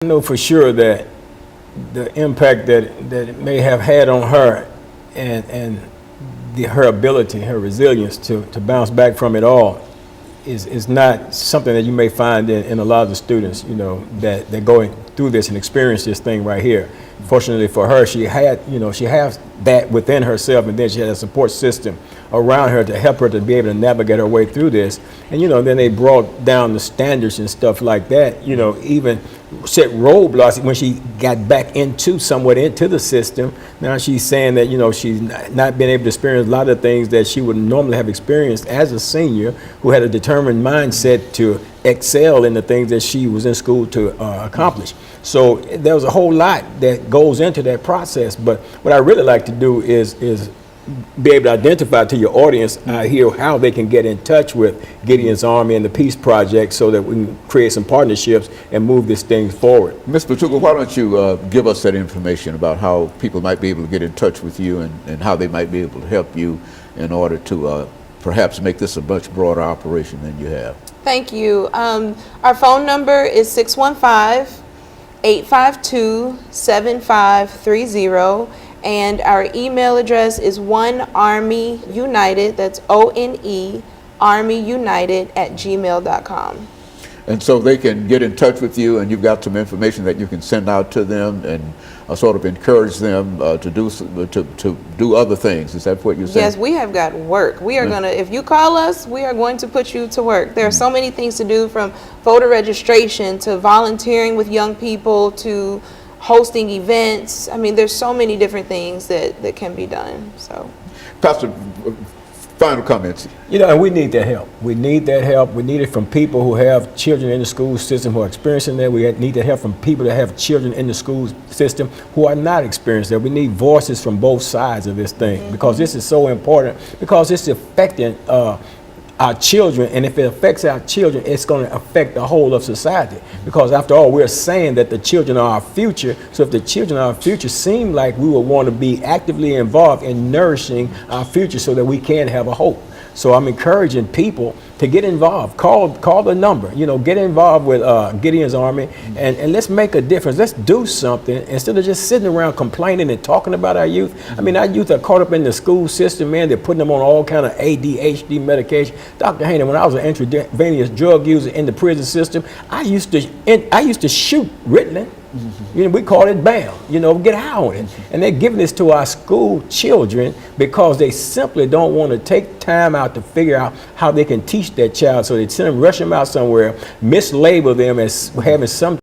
I know for sure that the impact that it may have had on her and her ability, her resilience to bounce back from it all is not something that you may find in a lot of the students, you know, that they're going through this and experience this thing right here. Fortunately for her, she had, you know, she has that within herself, and then she had a support system around her to help her to be able to navigate her way through this. And, you know, then they brought down the standards and stuff like that, you know, even set roadblocks when she got back somewhat into the system. Now she's saying that, you know, she's not been able to experience a lot of things that she would normally have experienced as a senior who had a determined mindset to excel in the things that she was in school to accomplish. So there was a whole lot that goes into that process. But what I really like to do is be able to identify to your audience here how they can get in touch with Gideon's Army and the Peace Project so that we can create some partnerships and move this thing forward. Ms. Fatuga, why don't you give us that information about how people might be able to get in touch with you and how they might be able to help you in order to perhaps make this a much broader operation than you have. Thank you. Our phone number is 615-852-7530. And our email address is onearmyunited, that's ONE, armyunited@gmail.com. And so they can get in touch with you, and you've got some information that you can send out to them and sort of encourage them to do other things. Is that what you're saying? Yes, we have got work. We are going to, if you call us, we are going to put you to work. There are so many things to do, from voter registration to volunteering with young people to hosting events. I mean, there's so many different things that can be done. So, Pastor, final comments. You know, and we need that help. We need that help. We need it from people who have children in the school system who are experiencing that. We need that help from people that have children in the school system who are not experiencing that. We need voices from both sides of this thing, because this is so important, because it's affecting our children, and if it affects our children, it's going to affect the whole of society, because after all, we're saying that the children are our future. So if the children are our future, seem like we would want to be actively involved in nourishing our future so that we can have a hope. So I'm encouraging people to get involved. Call the number, you know, get involved with Gideon's Army, and let's make a difference. Let's do something instead of just sitting around complaining and talking about our youth. I mean, our youth are caught up in the school system, man. They're putting them on all kind of ADHD medication. Dr. Haney, when I was an intravenous drug user in the prison system, I used to shoot Ritalin. You know, we call it BAM, you know, get high on it. And they're giving this to our school children because they simply don't want to take time out to figure out how they can teach that child. So they send them, rush them out somewhere, mislabel them as having some